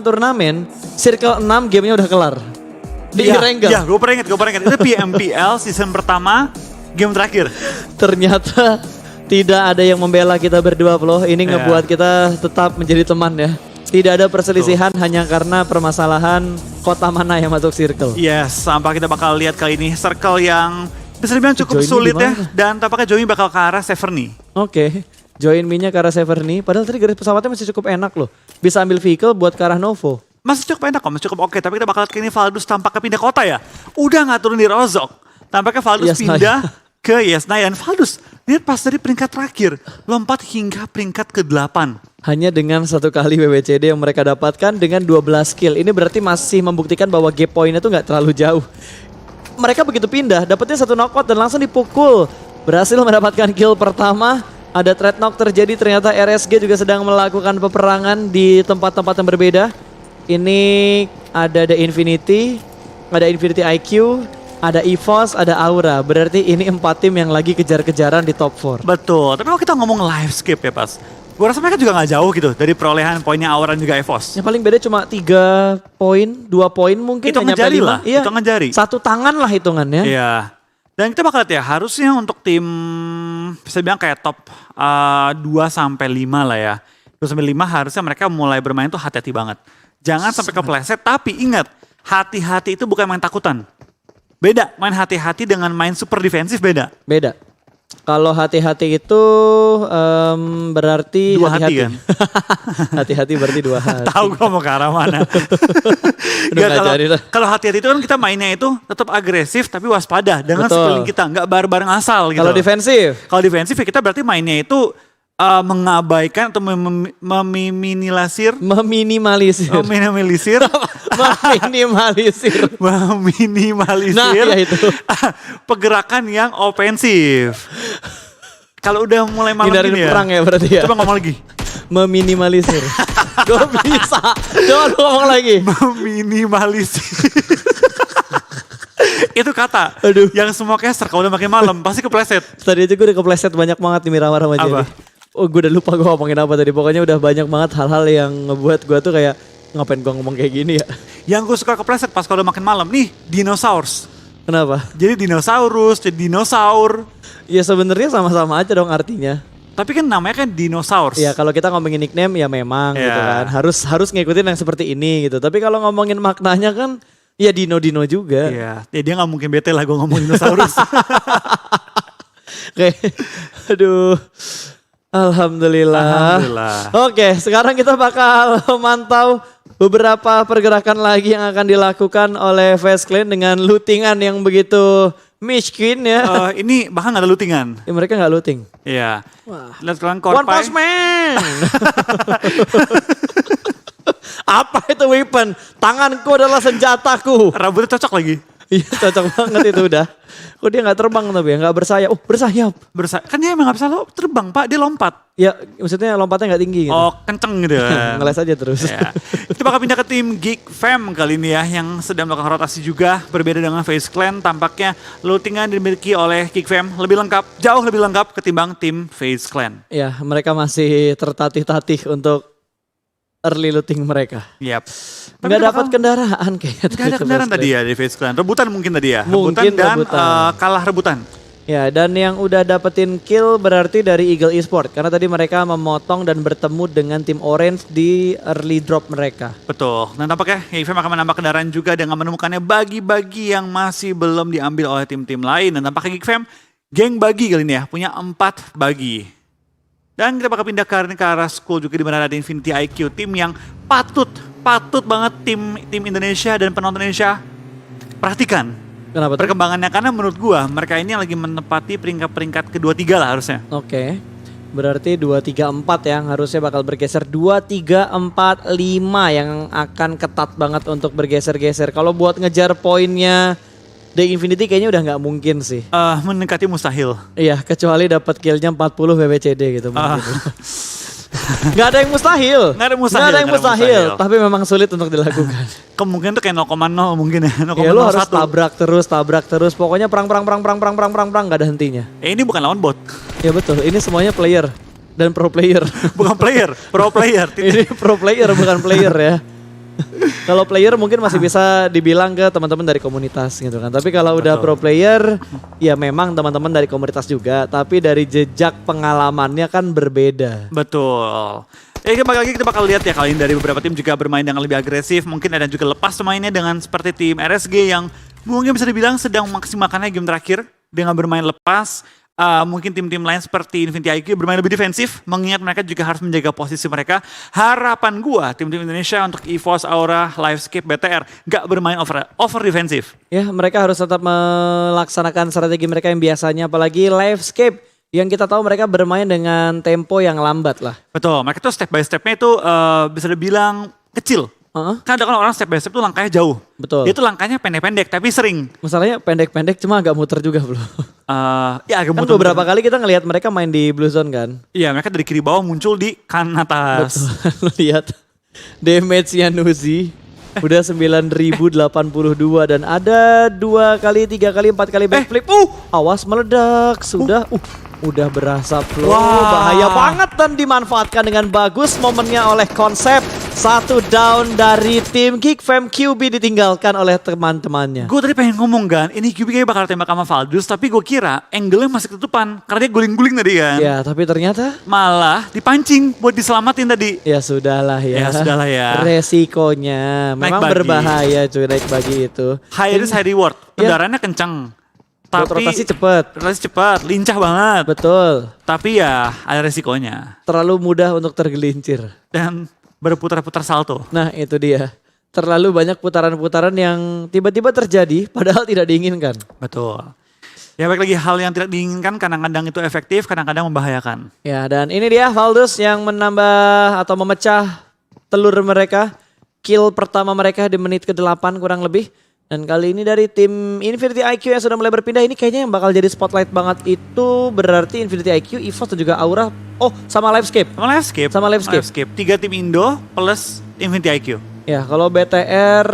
turnamen, Circle 6 gamenya udah kelar. Di Erengel. Iya, gue pernah inget. Itu PMPL season pertama, game terakhir. Ternyata tidak ada yang membela kita berdua, Flo. Ini ngebuat kita tetap menjadi teman ya. Tidak ada perselisihan hanya karena permasalahan kota mana yang masuk Circle. Yes, sampai kita bakal lihat kali ini Circle yang bisa dibilang cukup Join sulit ya. gimana? Dan tampaknya Joey bakal ke arah Severny. Oke. Join me-nya ke arah Severny. Padahal tadi garis pesawatnya masih cukup enak loh. Bisa ambil vehicle buat ke arah Novo. Masih cukup enak kok, masih cukup oke. Tapi kita bakal lihat kini Valdus tampaknya pindah kota ya. Udah gak turun di Rozok. Tampaknya Valdus Yes, pindah ke Yesnayan. Valdus, lihat pas dari peringkat terakhir. Lompat hingga peringkat ke-8. Hanya dengan satu kali WWCD yang mereka dapatkan dengan 12 kill. Ini berarti masih membuktikan bahwa gap point-nya tuh gak terlalu jauh. Mereka begitu pindah, dapatnya satu knockout dan langsung dipukul. Berhasil mendapatkan kill pertama. Ada threat knock terjadi, ternyata RSG juga sedang melakukan peperangan di tempat-tempat yang berbeda. Ini ada The Infinity, ada Infinity IQ, ada EVOS, ada Aura. Berarti ini 4 tim yang lagi kejar-kejaran di top 4. Betul, tapi kalau kita ngomong live skip ya pas. Gue rasa mereka juga gak jauh gitu dari perolehan poinnya Aura dan juga EVOS. Yang paling beda cuma 3 poin, 2 poin mungkin. Hitungan nggak nyampe jari 5. lah, Iya. hitungan jari. Satu tangan lah hitungannya. Iya. Dan kita bakal lihat ya, harusnya untuk tim bisa bilang kayak top 2 sampai 5 lah ya. 2 sampai 5 harusnya mereka mulai bermain tuh hati-hati banget. Jangan sampai kepleset, tapi ingat, hati-hati itu bukan main takutan. Beda, main hati-hati dengan main super defensif beda. Beda. Kalau hati-hati itu berarti Dua hati hati-hati kan? Hati-hati berarti 2 hati. Tahu gue mau ke arah mana. Udah nggak jadi dah. Kalau hati-hati itu kan kita mainnya itu tetap agresif tapi waspada dengan Betul. sekeliling kita, nggak bareng-bareng asal gitu. Kalau defensif, Kalau defensif ya kita berarti mainnya itu mengabaikan atau meminimalisir, meminimalisir. meminimalisir, Meminimalisir. meminimalisir Nah, ya itu. pergerakan yang ofensif. Kalau udah mulai malam Hindarin gini ya, perang ya berarti ya. coba ngomong lagi. Meminimalisir. Gak bisa. Coba lu ngomong lagi. Meminimalisir. Itu kata Aduh. yang semua caster kalau udah makin malam pasti kepleset. Tadi aja gue udah kepleset banyak banget di Miramar sama Apa? Jerry. Oh gue udah lupa gue ngomongin apa tadi. Pokoknya udah banyak banget hal-hal yang ngebuat gue tuh kayak ngapain gue ngomong kayak gini ya. Yang gue suka kepleset pas kalau udah makin malam nih, dinosaurus. Kenapa? Jadi dinosaurus, jadi dinosaur. Ya sebenarnya sama-sama aja dong artinya. Tapi kan namanya kan dinosaurus. Ya kalau kita ngomongin nickname ya memang Ya. gitu kan. Harus ngikutin yang seperti ini gitu. Tapi kalau ngomongin maknanya kan ya dino-dino juga. Iya, ya dia gak mungkin bete lah gue ngomong dinosaurus. Oke. Aduh. Alhamdulillah. Alhamdulillah. Oke, sekarang kita bakal memantau beberapa pergerakan lagi yang akan dilakukan oleh Fast Clan dengan lootingan yang begitu miskin ya. Ini bahkan gak ada lootingan. Ya, mereka nggak looting. Iya. Wah. Lihat kalian One Punch Man. Apa itu weapon? Tanganku adalah senjataku. Rambutnya cocok lagi. Iya cocok banget itu udah. Kok dia nggak terbang tapi ya nggak bersayap? Oh bersayap. Kan dia emang gak bisa terbang pak, dia lompat. Ya maksudnya lompatnya nggak tinggi gitu. Oh kenceng gitu kan. Ngeles aja terus. Ya. Kita bakal pindah ke tim Geek Fam kali ini ya, yang sedang melakukan rotasi juga. Berbeda dengan Face Clan, tampaknya lootingan dimiliki oleh Geek Fam lebih lengkap, jauh lebih lengkap ketimbang tim Face Clan. Ya mereka masih tertatih-tatih untuk early looting mereka. Yap. Nggak dapat kendaraan kayaknya. Gak ada kendaraan tadi ya di Face Clan. Rebutan mungkin tadi ya. Mungkin rebutan dan rebutan. kalah rebutan. Ya dan yang udah dapetin kill berarti dari Eagle Esport. Karena tadi mereka memotong dan bertemu dengan tim Orange di early drop mereka. Betul. Dan tampaknya Geek Fam akan menambah kendaraan juga dengan menemukannya bagi-bagi yang masih belum diambil oleh tim-tim lain. Dan tampaknya Geek Fam geng bagi kali ini ya, punya 4 bagi. Dan kita bakal pindah ke arah school juga di mana ada Infinity IQ, tim yang patut banget tim Indonesia dan penonton Indonesia perhatikan Kenapa tuh? perkembangannya, karena menurut gua mereka ini lagi menempati peringkat kedua tiga lah harusnya. Oke. Berarti 2, 3, 4 yang harusnya bakal bergeser. 2, 3, 4, 5 yang akan ketat banget untuk bergeser-geser. Kalau buat ngejar poinnya The Infinity kayaknya udah nggak mungkin sih. Mendekati mustahil. Iya, kecuali dapat killnya 40 WWCD gitu mungkin. Nggak ada yang mustahil. Nggak ada mustahil, Nggak ada yang nggak ada mustahil. mustahil. Tapi memang sulit untuk dilakukan. Kemungkinan tuh kayak 0,0 mungkin ya. 0,01. Ya lu harus tabrak terus. Pokoknya perang nggak ada hentinya. Ini bukan lawan bot. Ya betul. Ini semuanya player dan pro player. Bukan player, pro player. Ini pro player bukan player ya. Kalau player mungkin masih bisa dibilang ke teman-teman dari komunitas gitu kan. Tapi kalau udah pro player, ya memang teman-teman dari komunitas juga. Tapi dari jejak pengalamannya kan berbeda. Betul. Ya kita bakal lihat ya kali ini dari beberapa tim juga bermain dengan lebih agresif. Mungkin ada juga lepas pemainnya dengan seperti tim RSG yang mungkin bisa dibilang sedang memaksimalkannya game terakhir dengan bermain lepas. Mungkin tim-tim lain seperti Infinity IQ bermain lebih defensif, mengingat mereka juga harus menjaga posisi mereka. Harapan gua tim-tim Indonesia untuk EVOS, Aura, Livescape, BTR gak bermain over defensif. Ya mereka harus tetap melaksanakan strategi mereka yang biasanya, apalagi Livescape yang kita tahu mereka bermain dengan tempo yang lambat lah. Betul, mereka tuh step by stepnya itu bisa dibilang kecil. Kan ada kan orang step by step tuh langkahnya jauh. Betul. Dia tuh langkahnya pendek-pendek tapi sering. Masalahnya pendek-pendek cuma agak muter juga bro. Ya agak Kan muter-muter. beberapa kali kita ngelihat mereka main di Blue Zone kan. Iya, mereka dari kiri bawah muncul di kanan atas. Betul. Lu lihat damage-nya Nuzi udah 9082 dan ada 2 kali, 3 kali, 4 kali backflip. Awas meledak. Udah berasa flow. Wah. Bahaya banget dan dimanfaatkan dengan bagus momennya oleh Konsep. 1 down dari tim Geekfam. QB ditinggalkan oleh teman-temannya. Gue tadi pengen ngomong kan, ini QB kayaknya bakal tembak sama Valdus, tapi gue kira angle-nya masih ketutupan karena dia guling-guling tadi kan. Ya tapi ternyata Malah dipancing buat diselamatin tadi. ya sudahlah ya. Ya sudahlah ya. Resikonya memang bagi. berbahaya cuy naik bagi itu. High risk, high reward. Kendaraannya kenceng. Buat Tapi rotasi cepet. Rotasi cepat, lincah banget. Betul. Tapi ya ada resikonya. Terlalu mudah untuk tergelincir. Dan berputar-putar salto. Nah itu dia. Terlalu banyak putaran-putaran yang tiba-tiba terjadi padahal tidak diinginkan. Betul. Ya baik lagi, hal yang tidak diinginkan kadang-kadang itu efektif, kadang-kadang membahayakan. Ya dan ini dia Valdus yang menambah atau memecah telur mereka. Kill pertama mereka di menit ke-8 kurang lebih. Dan kali ini dari tim Infinity IQ yang sudah mulai berpindah, ini kayaknya yang bakal jadi spotlight banget itu berarti Infinity IQ, EVOS dan juga Aura. Oh sama Livescape. Sama Livescape. 3 tim Indo plus Infinity IQ. Ya kalau BTR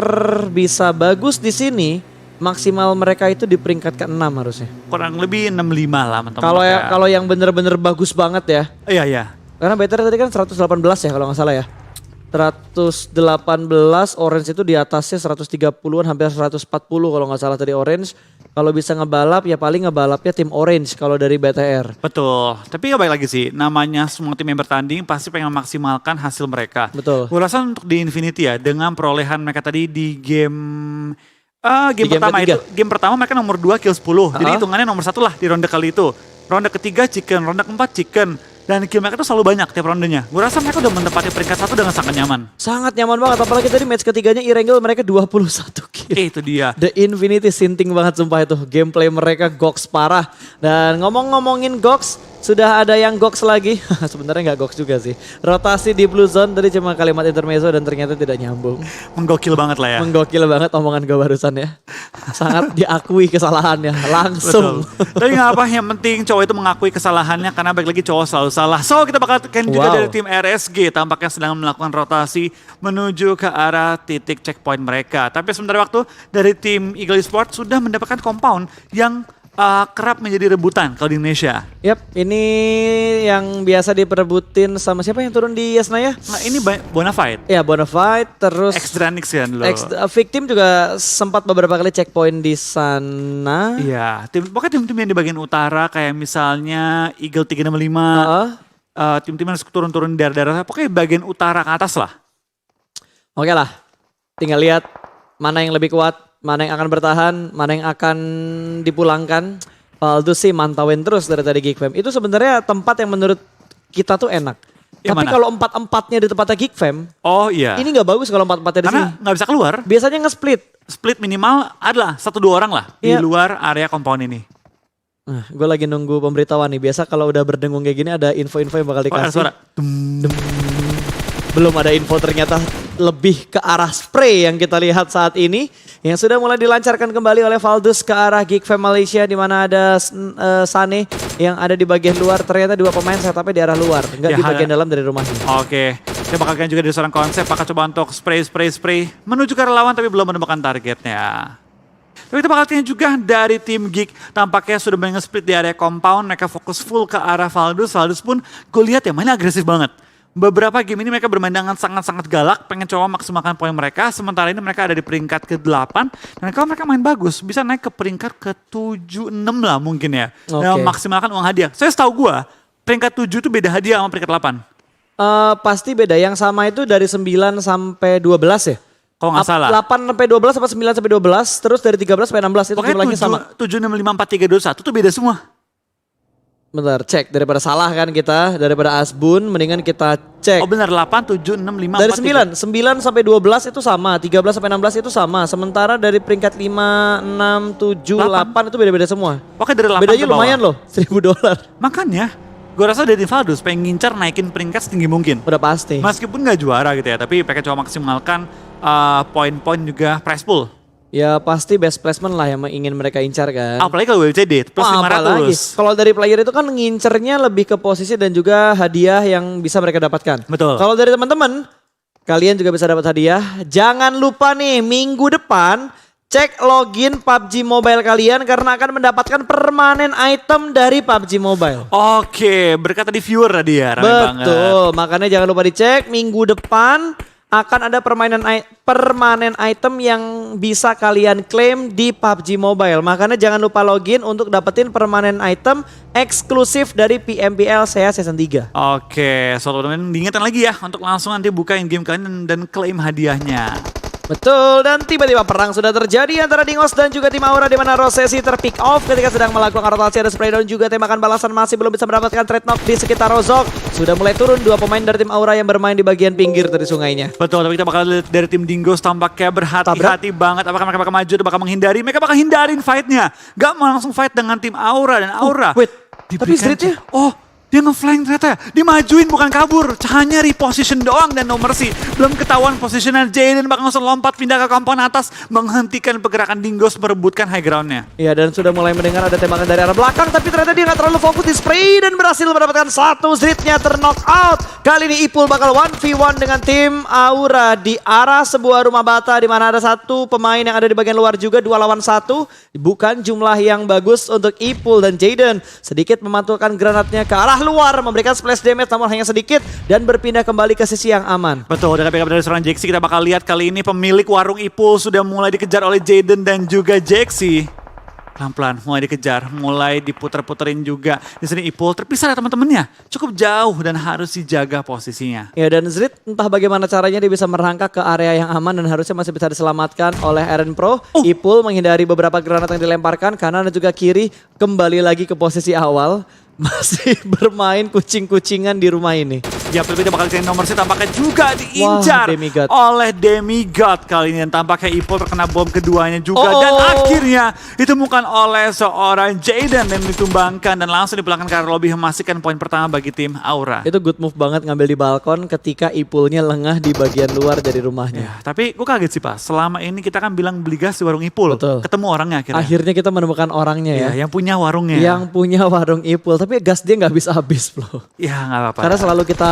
bisa bagus di sini, maksimal mereka itu di peringkat ke-6 harusnya. Kurang lebih 65 lah teman-teman. Kalau yang bener-bener bagus banget ya. Iya. Karena BTR tadi kan 118 ya kalau nggak salah ya. 118, Orange itu di atasnya 130-an hampir 140 kalau nggak salah tadi Orange. Kalau bisa ngebalap ya paling ngebalapnya tim Orange kalau dari BTR. Betul, tapi nggak baik lagi sih, namanya semua tim yang bertanding pasti pengen memaksimalkan hasil mereka. Betul. Gue rasa untuk di Infinity ya, dengan perolehan mereka tadi di game pertama ketiga. itu, game pertama mereka nomor 2 kill 10, jadi hitungannya nomor 1 lah di ronde kali itu. Ronde ketiga chicken, ronde keempat chicken. Dan kill mereka tuh selalu banyak tiap rondenya. Gue rasa mereka udah menempati peringkat 1 dengan sangat nyaman. Sangat nyaman banget, apalagi tadi match ketiganya Irangel mereka 21 kill. Itu dia. The Infinity sinting banget sumpah itu. Gameplay mereka goks parah. Dan ngomong-ngomongin goks, sudah ada yang goks lagi. Sebenarnya nggak goks juga sih. Rotasi di Blue Zone tadi cuma kalimat intermezzo dan ternyata tidak nyambung. Menggokil banget lah ya. Menggokil banget omongan gue barusan ya. Sangat diakui kesalahannya langsung. Betul. Tapi nggak apa, yang penting cowok itu mengakui kesalahannya karena balik lagi cowok selalu salah. So kita bakal juga dari tim RSG tampaknya sedang melakukan rotasi menuju ke arah titik checkpoint mereka. Tapi sebentar waktu dari tim Eagle Esports sudah mendapatkan compound yang kerap menjadi rebutan kalau di Indonesia. Yap, ini yang biasa diperebutin sama siapa yang turun di Yasnaya? Nah ini Bonafide. Ya Bonafide, terus Xdranix ya dulu. Victim juga sempat beberapa kali checkpoint di sana. Iya, pokoknya tim-tim yang di bagian utara kayak misalnya Eagle 365, tim-tim yang turun-turun di daerah-daerah, pokoknya bagian utara ke atas lah. Oke lah, tinggal lihat mana yang lebih kuat, mana yang akan bertahan, mana yang akan dipulangkan. Valdus sih mantauin terus dari tadi Geekfam. Itu sebenarnya tempat yang menurut kita tuh enak. Yang Tapi mana? kalau 4-4-nya di tempatnya Geekfam, Oh iya. ini nggak bagus kalau 4-4-nya di sini. Karena nggak bisa keluar. Biasanya nge-split. Split minimal adalah 1-2 orang lah di Iya. luar area compound ini. Nah, gue lagi nunggu pemberitahuan nih. Biasa kalau udah berdengung kayak gini ada info-info yang bakal Oh, ada dikasih. suara. Belum ada info ternyata, lebih ke arah spray yang kita lihat saat ini. Yang sudah mulai dilancarkan kembali oleh Valdus ke arah Geekfam Malaysia, di mana ada Sane yang ada di bagian luar. Ternyata 2 pemain setupnya di arah luar, enggak Ya, di bagian dalam dari rumahnya. Oke. Kita bakalkan juga dari seorang konsep, bakal coba untuk spray menuju ke arah lawan tapi belum menemukan targetnya. Tapi kita bakal tanya juga dari tim Geek, tampaknya sudah banyak split di area compound, mereka fokus full ke arah Valdus. Valdus pun gue lihat ya mainnya agresif banget. beberapa game ini mereka bermain dengan sangat-sangat galak, pengen coba maksimalkan poin mereka. Sementara ini mereka ada di peringkat ke-8. Dan kalau mereka main bagus, bisa naik ke peringkat ke-7, 6 lah mungkin ya. Dan maksimalkan uang hadiah. Saya setahu gue, peringkat 7 itu beda hadiah sama peringkat 8. Pasti beda, yang sama itu dari 9 sampai 12 ya? Kalau nggak salah. 8 sampai 12 apa 9 sampai 12, terus dari 13 sampai 16 itu jumlahnya sama. 7, 6, 5, 4, 3, 2, 1 itu beda semua. Bentar, cek. Daripada salah kan kita, daripada Asbun, mendingan kita cek. Oh benar, 8, 7, 6, 5, dari 4, 9 sampai 12 itu sama, 13 sampai 16 itu sama. Sementara dari peringkat 5, 6, 7, 8 itu beda-beda semua. Oke, dari 8 bedanya ke bawah. lumayan loh, $1.000. Makanya, gue rasa dari Valdus pengen ngincar naikin peringkat setinggi mungkin. Udah pasti. Meskipun nggak juara gitu ya, tapi pengen coba maksimalkan poin-poin juga prize pool. Ya pasti best placement lah yang ingin mereka incar kan. Apalagi kalau WCD plus 500. Apalagi kalau dari player itu kan ngincernya lebih ke posisi dan juga hadiah yang bisa mereka dapatkan. Betul. Kalau dari teman-teman, kalian juga bisa dapat hadiah. Jangan lupa nih minggu depan cek login PUBG Mobile kalian karena akan mendapatkan permanen item dari PUBG Mobile. Oke, berkata di viewer tadi ya, rame banget. Betul, makanya jangan lupa dicek minggu depan akan ada permanen item yang bisa kalian klaim di PUBG Mobile. Makanya jangan lupa login untuk dapetin permanen item eksklusif dari PMPL SEA Season 3. Oke, so teman-teman diingatkan lagi ya untuk langsung nanti bukain game kalian dan klaim hadiahnya. Betul, dan tiba-tiba perang sudah terjadi antara Dingos dan juga tim Aura di mana Rosesi terpick off ketika sedang melakukan rotasi. Ada spray down juga, tembakan balasan masih belum bisa mendapatkan trade knock di sekitar Rozok. Sudah mulai turun dua pemain dari tim Aura yang bermain di bagian pinggir dari sungainya. Betul, tapi kita bakal lihat dari tim Dingos tampaknya berhati-hati banget. Apakah mereka bakal maju atau bakal menghindari? Mereka bakal hindarin fight-nya. Gak mau langsung fight dengan tim Aura dan Aura. Wait, tapi Streetnya? Oh, dia nge-flank ternyata ya. Dimajuin bukan kabur. Hanya reposition doang dan no mercy. Belum ketahuan positionnya Jaden bakal langsung lompat pindah ke kompon atas. Menghentikan pergerakan Dingos merebutkan high groundnya. Iya, dan sudah mulai mendengar ada tembakan dari arah belakang. Tapi ternyata dia gak terlalu fokus di spray dan berhasil mendapatkan satu. Streetnya terknock out. Kali ini Ipul bakal 1v1 dengan tim Aura di arah sebuah rumah bata. Di mana ada satu pemain yang ada di bagian luar juga. 2 lawan 1. Bukan jumlah yang bagus untuk Ipul dan Jaden. Sedikit memantulkan granatnya ke arah luar, memberikan splash damage namun hanya sedikit dan berpindah kembali ke sisi yang aman. Betul, dengan backup dari seorang Jaxi kita bakal lihat kali ini pemilik warung Ipul sudah mulai dikejar oleh Jaden dan juga Jaxi. Pelan-pelan mulai dikejar, mulai diputer-puterin juga. Di sini Ipul terpisah dari teman-temannya, cukup jauh dan harus dijaga posisinya. Ya, dan Zrid entah bagaimana caranya dia bisa merangkak ke area yang aman dan harusnya masih bisa diselamatkan oleh Eren Pro. Ipul menghindari beberapa granat yang dilemparkan, kanan dan juga kiri kembali lagi ke posisi awal. Masih bermain kucing-kucingan di rumah ini. Ya, tapi bakal dicari nomor sih tampaknya juga diincar Demigod. oleh Demigod kali ini. Dan tampaknya Ipul terkena bom keduanya juga. Dan akhirnya ditemukan oleh seorang Jaden dan ditumbangkan. Dan langsung dipulangkan ke arah lobby memastikan poin pertama bagi tim Aura. Itu good move banget ngambil di balkon ketika Ipulnya lengah di bagian luar dari rumahnya. Ya, tapi gue kaget sih Pak. Selama ini kita kan bilang beli gas di warung Ipul. Betul. Ketemu orangnya akhirnya. Akhirnya kita menemukan orangnya ya. Yang punya warungnya. Yang punya warung Ipul. Tapi gas dia nggak habis-habis bro. Ya nggak apa-apa. Karena selalu kita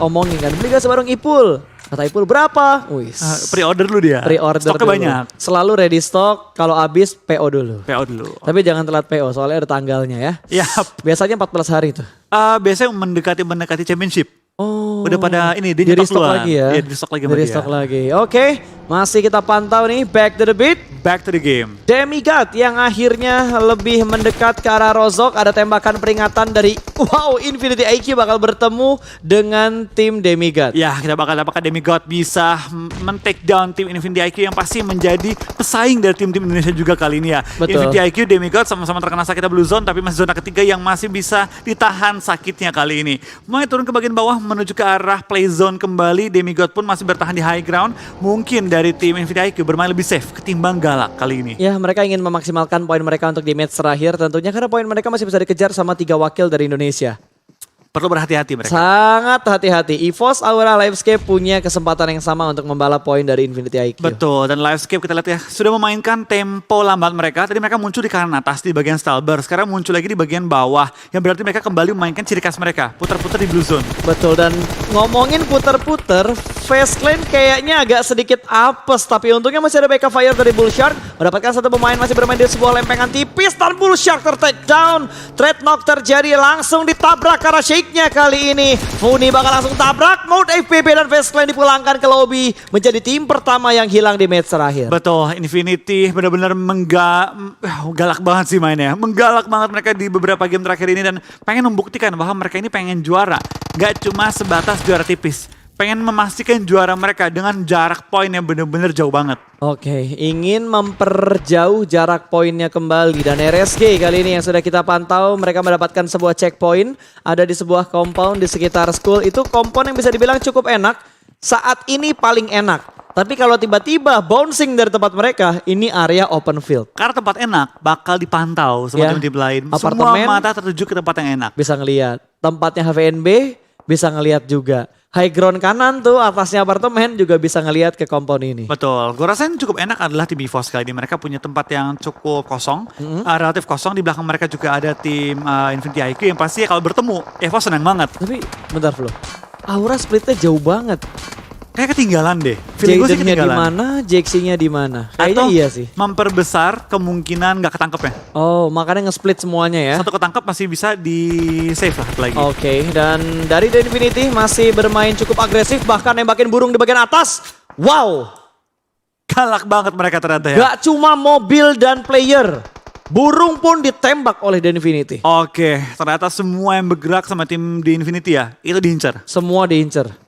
omongin kan, beli gas warung Ipul. Kata Ipul berapa? Wih. Pre-order dulu dia. Pre-order Stoknya dulu. banyak. Selalu ready stock, kalau habis PO dulu. PO dulu. Tapi jangan telat PO, soalnya ada tanggalnya ya. Yap. Biasanya 14 hari tuh. Biasanya mendekati championship. Oh. Udah pada ini dia di nyetok restock duluan. lagi ya. Iya, di restock lagi sama Di dia. restock lagi. Oke, masih kita pantau nih back to the beat. Back to the game. Demigod yang akhirnya lebih mendekat ke arah Rozok. Ada tembakan peringatan dari Infinity IQ bakal bertemu dengan tim Demigod. Ya, kita bakal apakah Demigod bisa men-take down tim Infinity IQ yang pasti menjadi pesaing dari tim-tim Indonesia juga kali ini ya. Betul. Infinity IQ, Demigod sama-sama terkena sakitnya Blue Zone, tapi masih zona ketiga yang masih bisa ditahan sakitnya kali ini. Mulai turun ke bagian bawah menuju ke arah play zone kembali. Demigod pun masih bertahan di high ground. Mungkin dari tim Infinity IQ bermain lebih safe ketimbang Galak kali ini. Ya, mereka ingin memaksimalkan poin mereka untuk di match terakhir tentunya karena poin mereka masih bisa dikejar sama 3 wakil dari Indonesia. Perlu berhati-hati mereka. Sangat hati-hati. EVOS Aura Livescape punya kesempatan yang sama untuk membalap poin dari Infinity IQ. Betul, dan Livescape kita lihat ya, sudah memainkan tempo lambat mereka. Tadi mereka muncul di kanan atas di bagian Stalber, sekarang muncul lagi di bagian bawah. Yang berarti mereka kembali memainkan ciri khas mereka, putar-putar di Blue Zone. Betul, dan ngomongin puter-puter, Face Clan kayaknya agak sedikit apes. Tapi untungnya masih ada backup fire dari Bullshark. Mendapatkan satu pemain masih bermain di sebuah lempengan tipis dan Bullshark ter-take down. Trade knock terjadi langsung ditabrak ke arah Shaker. Sebaliknya kali ini Funi bakal langsung tabrak. Mode FPP dan Fast Clan dipulangkan ke lobby. Menjadi tim pertama yang hilang di match terakhir. Betul, Infinity benar-benar galak banget sih mainnya. Menggalak banget mereka di beberapa game terakhir ini dan pengen membuktikan bahwa mereka ini pengen juara. Gak cuma sebatas juara tipis. Pengen memastikan juara mereka dengan jarak poin yang benar-benar jauh banget. Oke, ingin memperjauh jarak poinnya kembali. Dan RSG kali ini yang sudah kita pantau, mereka mendapatkan sebuah checkpoint. Ada di sebuah compound di sekitar school. Itu compound yang bisa dibilang cukup enak. Saat ini paling enak. Tapi kalau tiba-tiba bouncing dari tempat mereka, ini area open field. Karena tempat enak bakal dipantau sama tim-tim lain. Apartemen, semua mata tertuju ke tempat yang enak. Bisa ngelihat. Tempatnya HVNB bisa ngelihat juga. High ground kanan tuh atasnya apartemen juga bisa ngelihat ke compound ini. Betul, gue rasain cukup enak adalah tim EVOS kali ini. Mereka punya tempat yang cukup kosong, relatif kosong. Di belakang mereka juga ada tim Infinity IQ yang pasti kalau bertemu EVOS senang banget. Tapi bentar Flo, aura splitnya jauh banget. Kayak ketinggalan deh. Feeling gue sih Jaydennya di ketinggalan. mana, Jaxi-nya di mana? Kayaknya Atau iya sih. memperbesar kemungkinan nggak ketangkep ya. Oh, makanya nge-split semuanya ya. Satu ketangkep masih bisa di save lah lagi. Oke, dan dari The Infinity masih bermain cukup agresif, bahkan nembakin burung di bagian atas. Wow, Galak banget mereka ternyata ya. gak cuma mobil dan player, burung pun ditembak oleh The Infinity. Oke, ternyata semua yang bergerak sama tim di Infinity ya, itu diincar. Semua diincer.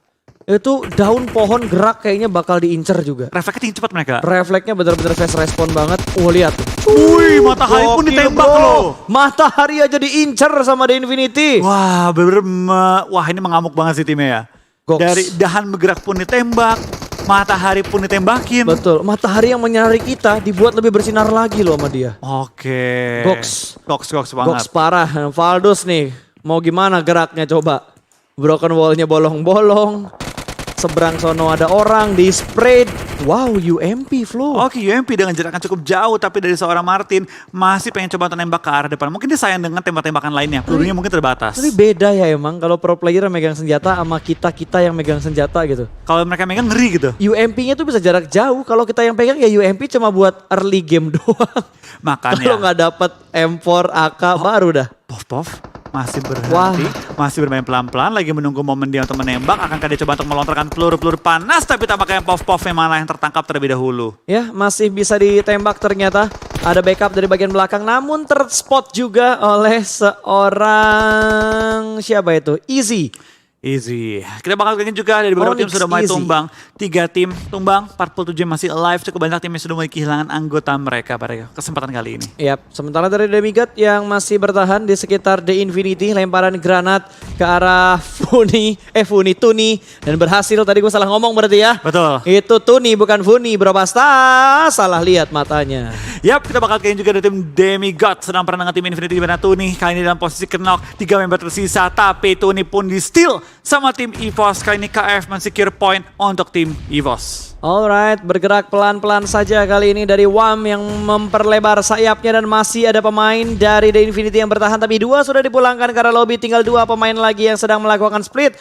Itu daun pohon gerak kayaknya bakal diincer juga. Refleksnya tinggi cepat mereka. Refleksnya bener-bener fast respon banget. Lihat tuh. Wih, matahari pun Gokil, ditembak bro. loh. Matahari aja diincer sama The Infinity. Wah, wah ini mengamuk banget sih timnya ya. Goks. Dari dahan bergerak pun ditembak, matahari pun ditembakin. Betul, matahari yang menyinari kita dibuat lebih bersinar lagi loh sama dia. Oke. Goks. Goks banget. Goks parah. Valdos nih, mau gimana geraknya coba. Broken wall-nya bolong-bolong. Seberang sono ada orang di spread. Wow, UMP Flo. Oke, UMP dengan jarak yang cukup jauh tapi dari seorang Martin masih pengen coba untuk nembak ke arah depan. Mungkin dia sayang dengan tembak-tembakan lainnya. Pelurunya mungkin terbatas. Tapi beda ya emang kalau pro player yang megang senjata sama kita yang megang senjata gitu. Kalau mereka megang ngeri gitu. UMP-nya tuh bisa jarak jauh. Kalau kita yang pegang ya UMP cuma buat early game doang. Makanya. Kalau nggak dapet M4 AK baru dah. Pov masih berhenti, masih bermain pelan-pelan, lagi menunggu momen dia untuk menembak. Akankah dia coba untuk melontarkan peluru-peluru panas, tapi tampaknya Pov yang malah yang tertangkap terlebih dahulu. Ya, masih bisa ditembak ternyata. Ada backup dari bagian belakang, namun terspot juga oleh seorang siapa itu? Easy. Kita bakal lihat juga dari beberapa tim Onyx sudah mulai Easy. tumbang. 3 tim tumbang, 47 masih alive. Cukup banyak tim yang sudah mulai kehilangan anggota mereka pada kesempatan kali ini. Yap, sementara dari Demigod yang masih bertahan di sekitar The Infinity, lemparan granat ke arah Tuni, dan berhasil. Tadi gue salah ngomong berarti ya. Betul. Itu Tuni bukan Funi, Bro Pasta. Salah lihat matanya. Yap, kita bakal kayaknya juga dari tim Demigod. Sedang perang dengan tim Infinity di mana Tuni kali ini dalam posisi knock. 3 member tersisa, tapi Tuni pun di steal sama tim EVOS. Kali ini KF men-secure point untuk tim EVOS. Alright, bergerak pelan-pelan saja kali ini dari WAM yang memperlebar sayapnya dan masih ada pemain dari The Infinity yang bertahan. Tapi 2 sudah dipulangkan karena lobby, tinggal 2 pemain lagi yang sedang melakukan split.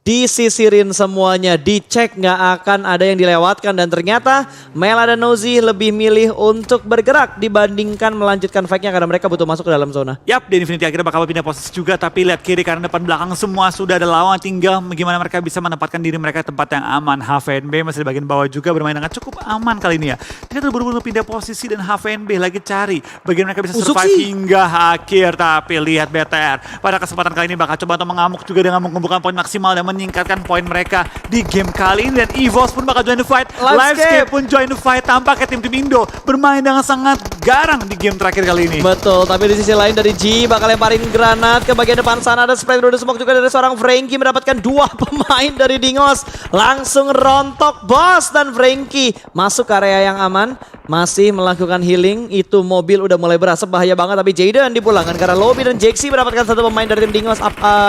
Disisirin semuanya, dicek nggak akan ada yang dilewatkan. Dan ternyata Mela dan Nozi lebih milih untuk bergerak dibandingkan melanjutkan fight-nya karena mereka butuh masuk ke dalam zona. Yap, di Infinity akhirnya bakal pindah posisi juga, tapi lihat kiri karena depan belakang semua sudah ada lawan. Tinggal bagaimana mereka bisa menempatkan diri mereka di tempat yang aman. HVNB masih di bagian bawah juga bermain dengan cukup aman kali ini ya. Dia buru-buru pindah posisi dan HVNB lagi cari bagaimana mereka bisa survive hingga akhir. Tapi lihat BTR pada kesempatan kali ini bakal coba untuk mengamuk juga dengan mengumpulkan poin maksimal dan meningkatkan poin mereka di game kali ini. Dan EVOS pun bakal join the fight. Livescape pun join the fight. Tampaknya tim-tim Indo bermain dengan sangat garang di game terakhir kali ini. Betul, tapi di sisi lain dari G bakal lemparin granat ke bagian depan sana. Ada spread through the smoke juga dari seorang Frankie, mendapatkan 2 pemain dari Dingos. Langsung rontok bos, dan Frankie masuk ke area yang aman. Masih melakukan healing. Itu mobil udah mulai berasa bahaya banget, tapi Jayden dipulangkan karena lobby dan Jaxi mendapatkan 1 pemain dari tim Dingos.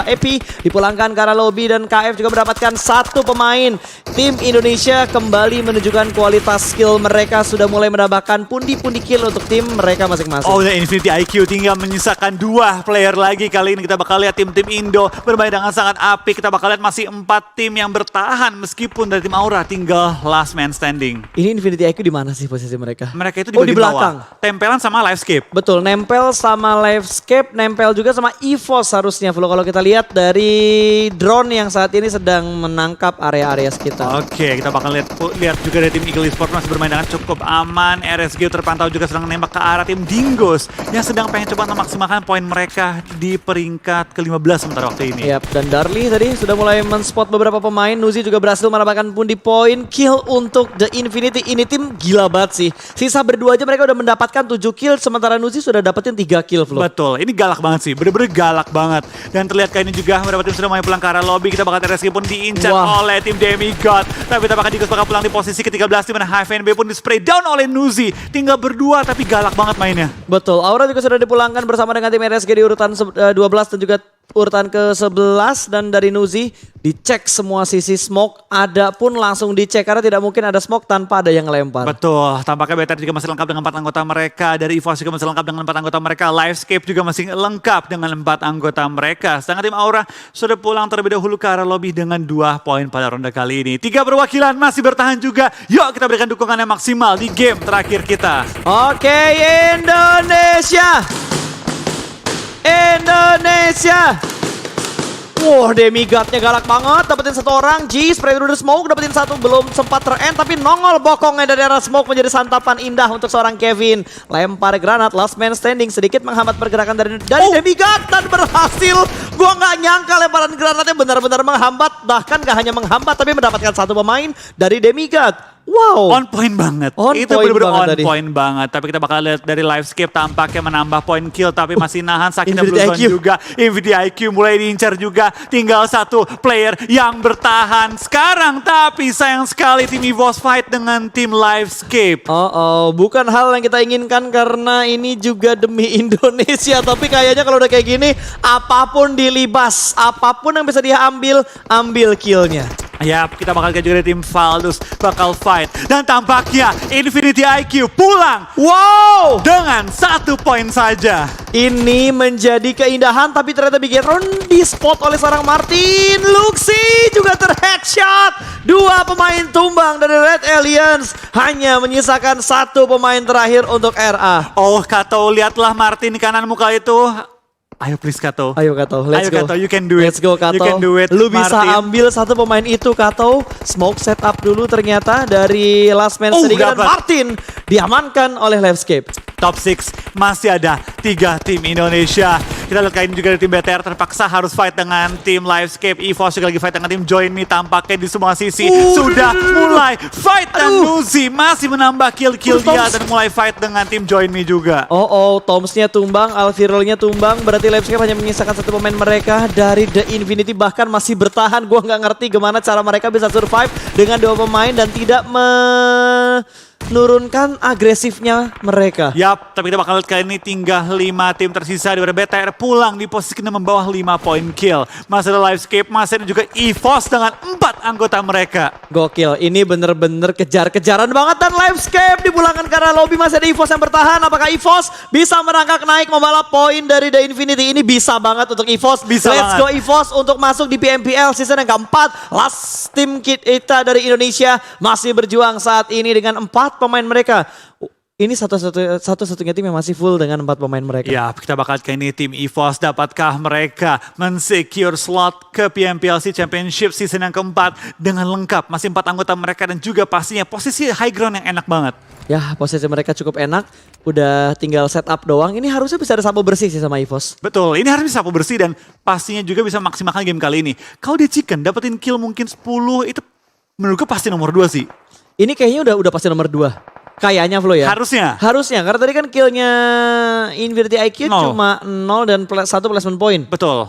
Epi dipulangkan karena lobby dan KF juga mendapatkan 1 pemain. Tim Indonesia kembali menunjukkan kualitas skill mereka, sudah mulai menambahkan pundi-pundi kill untuk tim mereka masing-masing. Oh, dan Infinity IQ tinggal menyisakan 2 player lagi. Kali ini kita bakal lihat tim-tim Indo bermain dengan sangat apik. Kita bakal lihat masih 4 tim yang bertahan meskipun dari tim Aura tinggal last man standing. Ini Infinity IQ di mana sih posisi mereka? Mereka itu di di bagian belakang. bawah. Tempelan sama Livescape. Betul, nempel sama Livescape, nempel juga sama EVOS harusnya. Flo, kalau kita lihat dari drone yang saat ini sedang menangkap area-area sekitar. Oke, kita bakal lihat juga dari tim Eagle Esports masih bermain dengan cukup aman. RSG terpantau juga sedang nembak ke arah tim Dingoes yang sedang pengen coba memaksimalkan poin mereka di peringkat ke-15 sementara waktu ini. Yap, dan Darli tadi sudah mulai men-spot beberapa pemain. Nuzi juga berhasil menambahkan pundi poin kill untuk The Infinity. Ini tim gila banget sih. Sisa berdua aja mereka udah mendapatkan 7 kill, sementara Nuzi sudah dapetin 3 kill, Flo. Betul, ini galak banget sih, bener-bener galak banget. Dan terlihat kali ini juga beberapa tim sudah mulai pulang ke arah lobby. Kita bakal RSG pun diincar oleh tim Demigod. Tapi tampaknya Dingoes bakal pulang di posisi ke-13 di mana HFNB pun di spray down oleh Nuzi. Tinggal berdua tapi galak banget mainnya. Betul, Aura juga sudah dipulangkan bersama dengan tim RSG di urutan 12 dan juga urutan ke-11. Dan dari Nuzi dicek semua sisi smoke, ada pun langsung dicek karena tidak mungkin ada smoke tanpa ada yang lempar. Betul, tampaknya BTR juga masih lengkap dengan 4 anggota mereka. Dari EVOS juga masih lengkap dengan 4 anggota mereka. Livescape juga masih lengkap dengan 4 anggota mereka. Sedangkan tim Aura sudah pulang terlebih dahulu ke arah lobby dengan 2 poin pada ronde kali ini. 3 perwakilan masih bertahan juga. Yuk kita berikan dukungan yang maksimal di game terakhir kita. Oke, Indonesia. Wah, Demigod-nya galak banget, dapetin 1 orang. G, spray through the smoke, dapetin 1, belum sempat ter-end, tapi nongol bokongnya dari arah smoke menjadi santapan indah untuk seorang Kevin. Lempar granat, last man standing, sedikit menghambat pergerakan dari Demigod dan berhasil. Gua nggak nyangka lemparan granatnya benar-benar menghambat, bahkan gak hanya menghambat tapi mendapatkan 1 pemain dari Demigod. Wow. On point banget. Itu benar-benar on point banget. Tapi kita bakal lihat dari Livescape tampaknya menambah poin kill tapi masih nahan sakitnya Blue Zone juga. Infinity IQ mulai diincar juga. Tinggal 1 player yang bertahan sekarang. Tapi sayang sekali tim EVOS fight dengan tim Livescape. Bukan hal yang kita inginkan karena ini juga demi Indonesia. Tapi kayaknya kalau udah kayak gini, apapun dilibas, apapun yang bisa dia ambil killnya. Ya, kita bakal lihat juga dari tim Valdus bakal fight. Dan tampaknya Infinity IQ pulang. Wow! Dengan 1 poin saja. Ini menjadi keindahan tapi ternyata Bigetron di spot oleh seorang Martin. Luxi juga terheadshot. 2 pemain tumbang dari Red Aliens. Hanya menyisakan 1 pemain terakhir untuk RA. Oh, Kato, lihatlah Martin di kananmu kali itu. Ayo please Kato. Ayo Kato, let's go. Kato, you can do it. Let's go Kato. You can do it, Lu bisa Martin. ambil 1 pemain itu Kato. Smoke setup dulu ternyata dari last man sedikit. Dan Martin diamankan oleh Livescape. Top 6 masih ada 3 tim Indonesia. Kita lihat kali ini juga dari tim BTR terpaksa harus fight dengan tim Livescape. EVOS juga lagi fight dengan tim Join Me. Tampaknya di semua sisi sudah mulai fight. Dan Nuzi masih menambah kill-kill dia dan mulai fight dengan tim Join Me juga. Toms-nya tumbang, Alvirol-nya tumbang. Berarti Livescape hanya menyisakan 1 pemain mereka dari The Infinity. Bahkan masih bertahan. Gua nggak ngerti gimana cara mereka bisa survive dengan 2 pemain dan tidak menurunkan agresifnya mereka. Yap, tapi kita bakal lihat kali ini tinggal 5 tim tersisa di mana BTR pulang di posisi ke-6 membawah 5 poin kill. Masih ada Livescape, masih ada juga EVOS dengan 4 anggota mereka. Gokil, ini bener-bener kejar-kejaran banget dan Livescape dipulangkan karena lobby. Masih ada EVOS yang bertahan. Apakah EVOS bisa merangkak naik membalap poin dari The Infinity? Ini bisa banget untuk EVOS. Let's go EVOS untuk masuk di PMPL season yang keempat. Last tim kita dari Indonesia masih berjuang saat ini dengan 4 pemain mereka. Ini satu-satunya tim yang masih full dengan 4 pemain mereka. Ya, kita bakal ke ini tim EVOS. Dapatkah mereka men-secure slot ke PMPLC Championship season yang keempat dengan lengkap. Masih 4 anggota mereka dan juga pastinya posisi high ground yang enak banget. Ya, posisi mereka cukup enak. Udah tinggal setup doang. Ini harusnya bisa ada sapu bersih sih sama EVOS. Betul, ini harus bisa sapu bersih dan pastinya juga bisa maksimalkan game kali ini. Kalau di Chicken dapetin kill mungkin 10, itu menurut gue pasti nomor 2 sih. Ini kayaknya udah pasti nomor 2. Kayaknya Flo ya. Harusnya, karena tadi kan killnya Infinity IQ cuma 0 dan 1 placement point. Betul.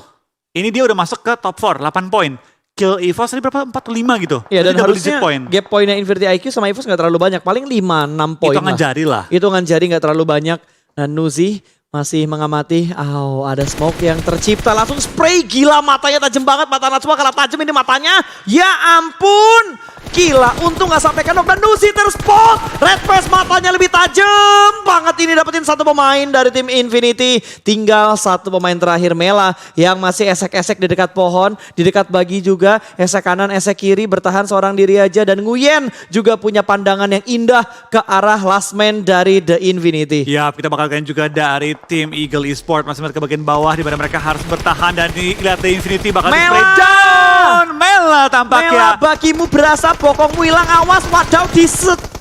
Ini dia udah masuk ke top 4, 8 poin. Kill EVOS tadi berapa? 4 atau 5 gitu. Iya, dan harusnya point. Gap poinnya Infinity IQ sama EVOS gak terlalu banyak. Paling 5-6 poin lah. Hitungan jari lah. Hitungan jari gak terlalu banyak. Dan Nuzi masih mengamati. Ada smoke yang tercipta. Langsung spray, gila matanya tajam banget. Mata Natsuma kalah tajam ini matanya. Ya ampun. Gila, untung gak sampai kenok dan Nusi terspot. Red Face matanya lebih tajam banget ini dapetin satu pemain dari tim Infinity. Tinggal satu pemain terakhir Mela yang masih esek-esek di dekat pohon, di dekat Bagi juga. Esek kanan, esek kiri bertahan seorang diri aja dan Nguyen juga punya pandangan yang indah ke arah last man dari The Infinity. Ya, kita bakal lihat juga dari tim Eagle Esport masih ke bagian bawah di mana mereka harus bertahan dan lihat The Infinity bakal Mela! spray down. Mela tampaknya. Mela, bagimu berasa, pokokmu hilang, awas, wadaw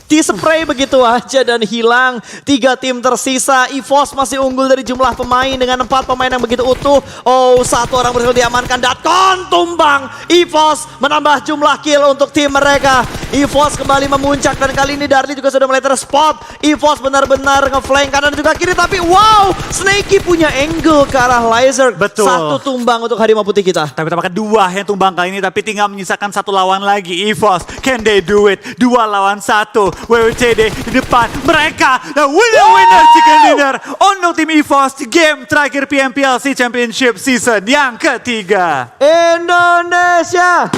di-spray begitu aja dan hilang. 3 tim tersisa, EVOS masih unggul dari jumlah pemain dengan 4 pemain yang begitu utuh. Oh, 1 orang berhasil diamankan, Datkon tumbang. EVOS menambah jumlah kill untuk tim mereka. EVOS kembali memuncak dan kali ini Darli juga sudah mulai terspot. EVOS benar-benar ngeflank kanan dan juga kiri, tapi wow, Snakey punya angle ke arah Laser. Betul. 1 tumbang untuk Harimau Putih kita. Tapi tampaknya 2 yang tumbang kali ini, tapi tinggal menyisakan 1 lawan lagi. EVOS, can they do it? 2 lawan 1. WWCD di depan mereka. The winner chicken dinner untuk tim EVOS di game terakhir PMPLC Championship Season yang ketiga. Indonesia!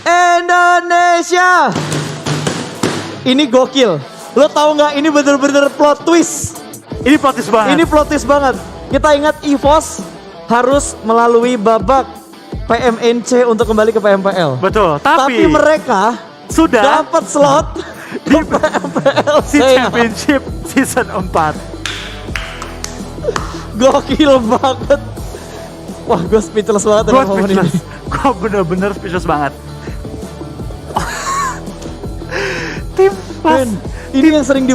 Indonesia! Ini gokil. Lo tahu nggak ini bener-bener plot twist. Ini plot twist banget. Ini plot twist banget. Kita ingat EVOS harus melalui babak PMNC untuk kembali ke PMPL. Betul, Tapi mereka sudah dapat slot di PMPLC Championship Season 4. Gokil banget. Wah, gue speechless banget Gue dengan momen ini. speechless. Gue bener-bener speechless banget. Tim Men, ini yang sering di